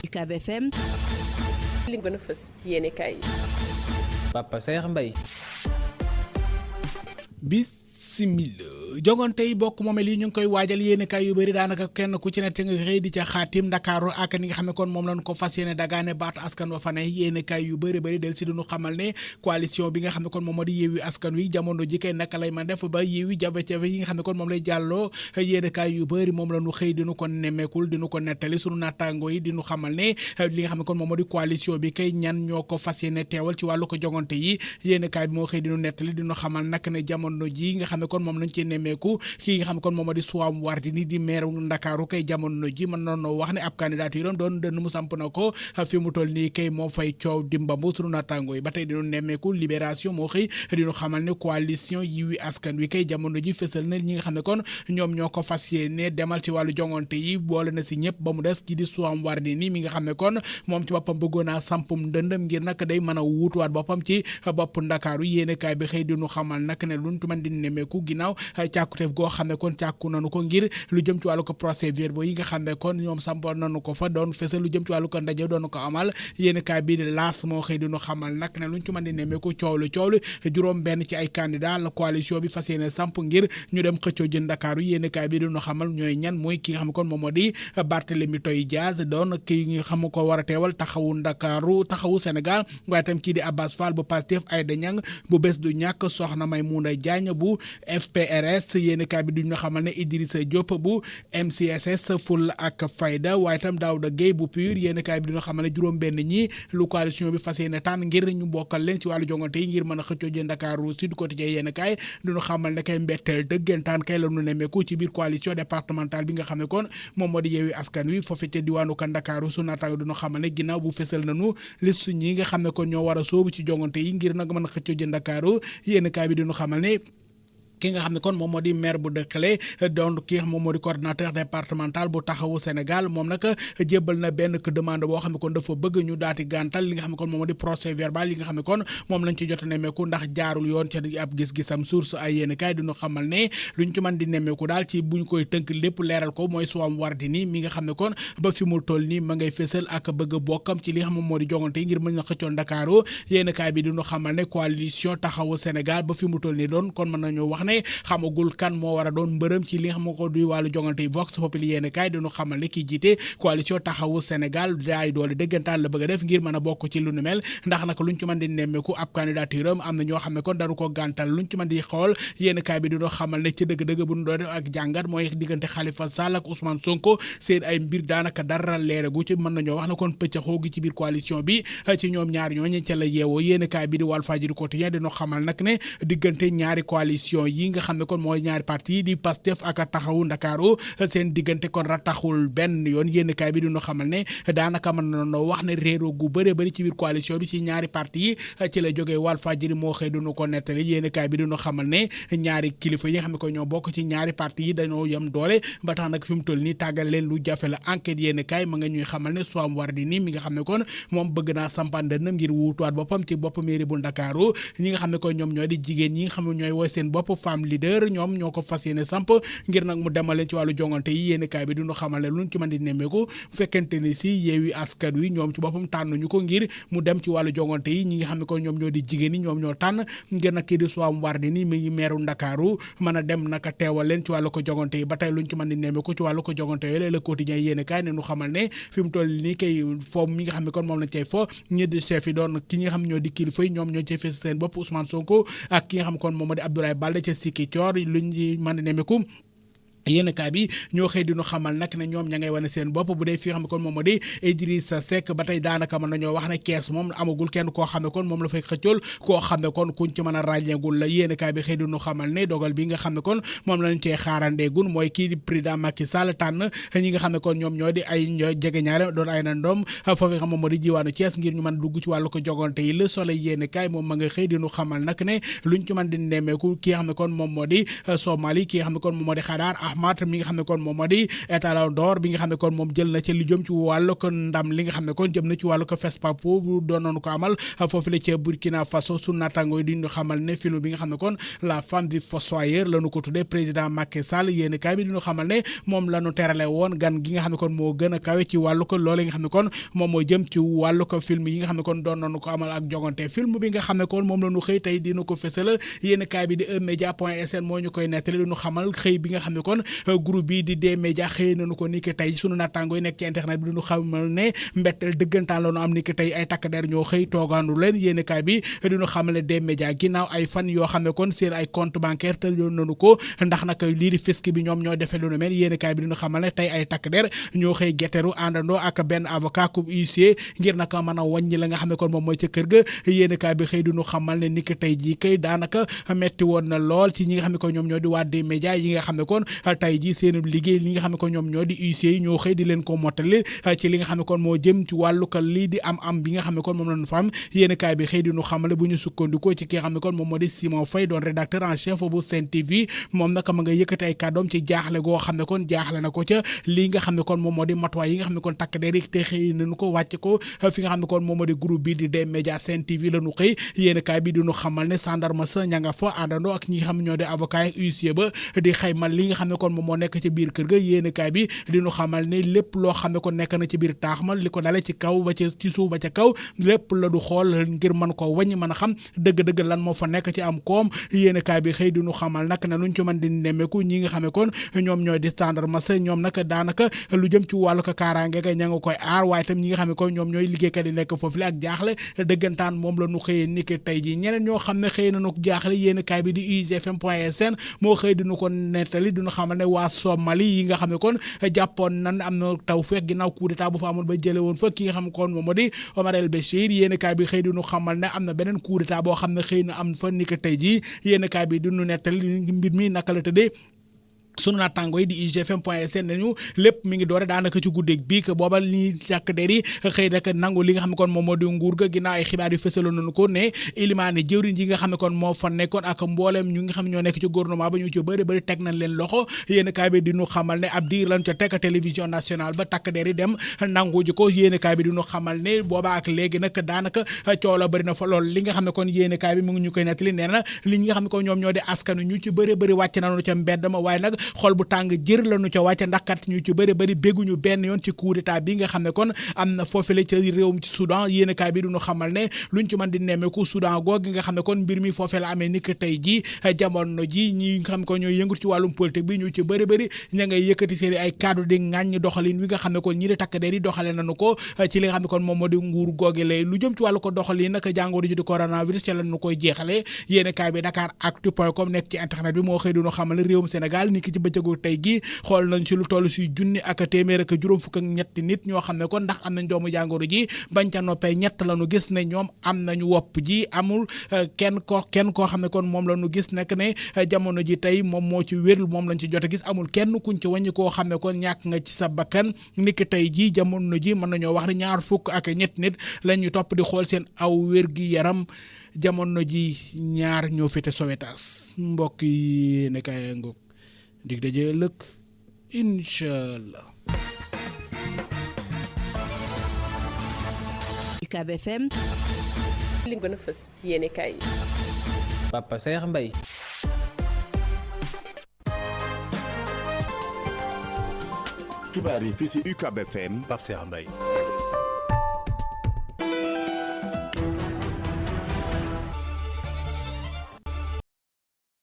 Ucab FM. li gën a fës ci yéene kaay yi. Papa Saer Mbaye. Bismillah. jongante yi bokk moomel yi ñu ngi koy waajal yéene kaay yu bëri daanaka kenn ku ci ne te nga xëy di ca xaatim Ndakaaru ak ni nga xam ne kon moom lañ ko fas yéene dagaane baat askan wa fa ne yéene kaay yu bëri del si duñu xamal ne coalition bi nga xam ne kon moom moo di Yewwi Askan Wi jamono ji kay naka lay man def ba Yewwi jafe-jafe yi nga xam ne kon moom lay jàlloo yéene kaay yu bëri moom lañu xëy diñu ko nemmeekul diñu ko nettali sunu naataango yi diñu xamal ne li nga xam ne kon moom moo di coalition bi kay ñan ñoo ko fas yéene teewal ci wàllu ko jongante yi yéene kaay bi moo xëy diñu nettali diñu xamal nag ne jamono ji nga xam ne kon moom lañ ci nemmeeku kii nga xam ne kon moom moo di Soham Wardini di maire Ndakaaru kay jamono ji mën noonu wax ne ab candidature am doon dënn mu samp na ko fi mu toll nii kay moo fay coow dimbambu sunu naataango yi ba tey dinu nemmeeku Libération moo xëy dinu xamal ne coalition Yewwi Askan Wi kay jamono ji fësal na ñi nga xam ne kon ñoom ñoo ko fas yéene demal ci wàllu jongante yi boole na si ñëpp ba mu des ci di Soham Wardini mi nga xam ne kon moom ci boppam bëggoon naa sampum ndëndëm ngir nag day mën a wuutuwaat boppam ci bopp Ndakaaru yéene kaay bi xëy dinu xamal nag ne luñ tuman di nemmeeku ginnaaw càkkuteef goo xam ne kon càkku nanu ko ngir lu jëm ci wàllu ko procès-verbaux yi nga xam ne kon ñoom sampoon nanu ko fa doon fësal lu jëm ci wàllu ko ndaje doon ko amal yéen kaay bii di laas moo xëy dinu xamal nag ne luñ ci mën di nemmeeku coow lu juróom benn ci ay candidat la coalition bi fas yéene samp ngir ñu dem xëccoo jën Ndakaaru yéen kaay bii dinu xamal ñooy ñan mooy ki nga xam ne kon moom moo di Barthélémy Dias doon ki nga xam ko war a teewal taxawu Ndakaaru taxawu Sénégal waaye tam kii di Abass Fall bu Pastef Aïda Niang bu bés du ñàkk Soxna Maïmouna Diagne bu FPRS yéen kaay bi duñu xamal ne Idrissa Diop bu MCSS Fulla ak Fayda waaye tam Daouda Gueye bu PUR yéen kaay bi duñu xamal ne juróom benn ñi lu coalition bi fas yéene tànn ngir ñu bokkal leen ci wàllu jongante yi ngir mën a xëccoo jë Ndakaaru Sud Quotidien yéen kaay duñu xamal ne kay mbetteel dëggantaan kay la ñu nemmeeku ci biir coalition départementale bi nga xam ne kon moom moo di Yewwi Askan Wi foofu ca diwaanu ka Ndakaaru su naataango duñu xamal ne ginnaaw bu fesal nañu liste ñi nga xam ne kon ñoo war a soobu ci jongante yi ngir nag mën a xëccoo jë Ndakaaru yéen kaay bi duñu xamal ne ki nga xam ne kon moom moo di maire bu Dëkkale doon ki nga xam moom moo di coordinateur départemental bu taxawu Sénégal moom nag jébbal na benn demande boo xam ne kon dafa bëgg ñu daati gàntal li nga xam ne kon moom moo di procès verbal yi nga xam ne kon moom lañ ci jot a nemmeeku ndax jaarul yoon ca ab gis-gisam source ay yéen kaay duñu xamal ne luñ ci mën di nemmeeku daal ci buñ koy tënk lépp leeral ko mooy Soham Wardini mi nga xam ne kon ba fi mu toll nii ma ngay fésal ak bëgg bokkam ci li nga xam moom moo di jongante yi ngir mën a xëccoo Ndakaaru yéen kaay bi duñu xamal ne coalition taxawu Sénégal ba fi mu toll nii doon kon mën nañu wax xamagul kan moo war a doon mbërëm ci li nga xam ko du wàllu jongante yi Vox Populi yéene kaay dañu xamal ne ki jiite coalition taxawu Sénégal daay doole dëggantaan la bëgg a def ngir mën a bokk ci lu nu mel ndax nag luñ ci mën di nemmeeku ab candidature am na ñoo xam ne kon dañu ko gàntal luñ ci mën di xool yéene kaay bi dañu xamal ne ci dëgg-dëgg bu ñu doon def ak jàngat mooy diggante Khalifa Sall ak Ousmane Sonko seen ay mbir daanaka dara leeragu ci mën nañoo wax ne kon pëccëxoo gi ci biir coalition bi ci ñoom ñaar ñooñu ca la yeewoo yéene kaay bi di Walfadjri Quotidien dañu xamal nag ne diggante ñaari coalition yi nga xam ne kon mooy ñaari parti yi di Pastef ak taxawu Ndakaaru seen diggante kon rataxul benn yoon yéen kaay bi duñu xamal ne daanaka mën nañoo wax ne réeroo gu bëri ci biir coalition bi ci ñaari parti yi ci la jógee Walfadjri moo xëy duñu ko nettali yéen kaay bi duñu xamal ne ñaari kilifa yi nga xam ne ko ñoo bokk ci ñaari parti yi dañoo yem doole ba tax nag fi mu toll nii tàggal leen lu jafe la enquête yéen kaay ma nga ñuy xamal ne Soham Wardini mi nga xam ne kon moom bëgg naa sampandënam ngir wuutuwaat boppam ci bopp mairie bu Ndakaaru ñi nga xam ne ko ñoom ñooy di jigéen ñi nga xam ne ñooy woy seen bopp femme leader ñoom ñoo ko fas yéene samp ngir nag mu demal leen ci wàllu jongante yi yéen kaay bi duñu xamal ne luñ ci mën di nemmeeku bu fekkente ni si Yewwi Askan Wi ñoom ci boppam tànnuñu ko ngir mu dem ci wàllu jongante yi ñi nga xam ne ko ñoom ñoo di jigéen ñi ñoom ñoo tànn ngir nag kii di Soham Wardini mi ngi meeru Ndakaaru mën a dem naka teewal leen ci wàllu ko jongante yi ba tey luñ ci mën di nemmeeku ci wàllu ko jongante yooyu Le Quotidien yéen kaay ne ñu xamal ne fi mu toll nii kay foofu mi nga xam ne kon moom lañ cay fo ñi di chef yi doon ki nga xam ñoo di kilifa yi ñoom ñoo cay fes seen bopp Ousmane Sonko ak ki nga xam kon moom moo di Abdoulaye Baldé ca Ziguinchor luñ mën di nemmeeku yéen kaay bi ñoo xëy di ñu xamal nag ne ñoom ña ngay wane seen bopp bu dee fi nga xam ne kon moom moo di Idrissa Seck ba tey daanaka mën nañoo wax ne kees moom amagul kenn koo xam ne kon moom la fay xëccool koo xam ne kon kuñ ci mën a ràññeegul la yéen kaay bi xëy di ñu xamal ne dogal bi nga xam ne kon moom lañ cee xaarandeegun mooy kii di président Macky Sall tànn ñi nga xam ne kon ñoom ñoo di ay jegeñaare doon ay na ndoom foofu nga xam moom moo di jiwaanu Thiès ngir ñu mën dugg ci wàllu ko jogante yi Le Soleil yéen kaay moom ma nga xëy di ñu xamal nag ne luñ ci mën di nemmeeku ki nga xam ne kon moom moo di Somali ki nga xam ne kon moom moo di Xadaar Ahmad mi nga xam ne kon moom moo di étalon d'or bi nga xam ne kon moom jël na ci li jëm ci wàllu ko ndam li nga xam ne kon jëm na ci wàllu ko FESPACO bu doonoon ko amal foofu la ca Burkina Faso su naataango yi di ñu xamal ne film bi nga xam ne kon la femme du fossoyeur la ñu ko tuddee président Macky Sall yéen kaay bi di ñu xamal ne moom la ñu terale woon gan gi nga xam ne kon moo gën a kawe ci wàllu ko loolu nga xam ne kon moom moo jëm ci wàllu ko film yi nga xam ne kon doon nañu ko amal ak jogante film bi nga xam ne kon moom la ñu xëy tey dina ko fësal yéen kaay bi di eMédia.sn moo ñu koy nettali du ñu xamal xëy bi nga xam ne kon groupe bi di D-Média xëy nañu ko ni ki tey sunu naataango yi nekk ci internet bi du ñu xamal ne mbetteel dëggantaan la ñu am ni ki tey ay takk der ñoo xëy toogaandu leen yéen kaay bi du ñu xamal ne D-Média ginnaaw ay fan yoo xam ne kon seen ay compte bancaire te yoon nañu ko ndax nag lii di fisc bi ñoom ñoo defee lu nu mel yéen kaay bi du ñu xamal ne tey ay takk der ñoo xëy getteru àndandoo ak benn avocat ku huissier ngir nag mën a wàññi la nga xam ne kon moom mooy ca kër ga yéen kaay bi xëy du ñu xamal ne ni ki tey jii kay daanaka metti woon na lool ci ñi nga xam ne kon ñoom ñoo di waa D-Média yi nga xam ne kon tey jii seen liggéey li nga xam ne kon ñoom ñoo di huissier yi ñoo xëy di leen ko mottali ci li nga xam ne kon moo jëm ci wàllu ko lii di am bi nga xam ne kon moom lañu fa am yéen kaay bi xëy di ñu xamale bu ñu sukkandikoo ci ki nga xam ne kon moom moo di Simon Faye doon rédacteur en chef bu Sen TV moom nag ma nga yëkkati ay kàddoom ci jaaxle goo xam ne kon jaaxle na ko ca lii nga xam ne kon moom moo di matuwaay yi nga xam ne kon takk der yi te xëy nañu ko wàcc ko fi nga xam ne kon moom moo di groupe bi di D-Média Sen TV la ñu xëy yéen kaay bi di ñu xamal ne gendarme sa ña nga fa àndandoo ak ñi nga xam ne ñoo di avocat yi huissier ba di xaymal li nga xam ne kon moom moo nekk ci biir kër ga yéen kaay bi di ñu xamal ne lépp loo xam ne kon nekk na ci biir taax ma li ko dale ci kaw ba ci suuf ba ca kaw lépp la du xool ngir mën ko wàññi mën a xam dëgg-dëgg lan moo fa nekk ci am koom yéen kaay bi xëy di ñu xamal nag ne luñ ci mën di nemmeeku ñi nga xam ne kon ñoom ñooy di gendarme sa ñoom nag daanaka lu jëm ci wàllu ko kaaraange ga ña nga koy aar waaye tam ñi nga xam ne kon ñoom ñooy liggéeykat yi nekk foofu la ak jaaxle dëggantaan moom la ñu xëyee ni ki tey ji ñeneen ñoo xam ne xëy nañu jaaxle yéen kaay bi di UGFM.sn moo xëy di ñu ko nettali di ñu xamal ne waa Somali yi nga xam ne kon jàppoon nan am na taw fekk ginnaaw coup d'état bu fa amoon ba jële woon fa ki nga xam ne kon moom moo di Omar El Béchir yéen kaay bi xëy di ñu xamal ne am na beneen coup d'état boo xam ne xëy na am fa ni ki tey ji yéen kaay bi di ñu nettali mbir mi naka la tëddee sunu naataango yi di UGFM.sn nañu lépp mi ngi doore daanaka ci guddeeg bii que booba li takk der yi xëy nag nangu li nga xam ne kon moom moo di nguur ga ginnaaw ay xibaar yu fësaloon nañu ko ne ilimaane jëwriñ yi nga xam ne kon moo fa nekkoon ak mbooleem ñu nga xam ne ñoo nekk ci gouvernement ba ñu ci bëri bëri teg nañ leen loxo yéen kaay bi di ñu xamal ne ab diir lañ ca teg télévision nationale ba takk der yi dem nangu ji ko yéen kaay bi di ñu xamal ne booba ak léegi nag daanaka coow la bëri na fa lool li nga xam ne kon yéen kaay bi mu ngi ñu koy nettali nee na li nga xam ne kon ñoom ñoo di askanu ñu ci bëri bëri wàcc nañu ca mbedd ma waaye nag xol bu tàng jër lañu ca wàcce ndax kat ñu ci bëri bëri bégguñu benn yoon ci coup d'état bi nga xam ne kon am na foofule ca réewum ci Soudan yéen kaay bi duñu xamal ne luñ ci mën di nemmeeku Soudan googu nga xam ne kon mbir mi foofee la amee ni que tey ji jamono ji ñi nga xam ne kon ñooy yëngu ci wàllum politique bi ñu ci bëri bëri ña ngay yëkkati seen ay kaddu di ŋàññ doxalin wi nga xam ne kon ñi di takk der yi doxale nañu ko ci li nga xam ne kon moom moo di nguur googi lay lu jëm ci wàllu ko doxalin nag jàngoro ji di coronavirus ca lañu koy jeexale yéen kaay bi Dakaractu.com nekk ci internet bi moo xëy duñu xamal ne réewum Sénégal ni ki ci bëccëgu tey gi xool nañ ci lu toll si junni ak téeméer ak juróom fukk ak ñetti nit ñoo xam ne kon ndax am nañ doomu jàngoro ji bañ ca noppee ñett la ñu gis ne ñoom am nañu wopp ji amul kenn koo xam ne kon moom la ñu gis nekk ne jamono ji tey moom moo ci wér moom lañ ci jot a gis amul kenn kuñ ci wàññi koo xam ne kon ñàkk nga ci sa bakkan niki tey ji jamono ji mën nañoo wax ne ñaar fukk ak ñetti nit la ñu topp di xool seen aw wér gi yaram jamono ji ñaar ñoo fete Sowétas mbokk yi ne kay ngoog dig daje ëllëg inshallah. Ucab FM. li gën a fës ci yéene kaay yi. Papa Saer Mbaye. xibaar yi fii si Ucab FM. Pape Saer Mbaye.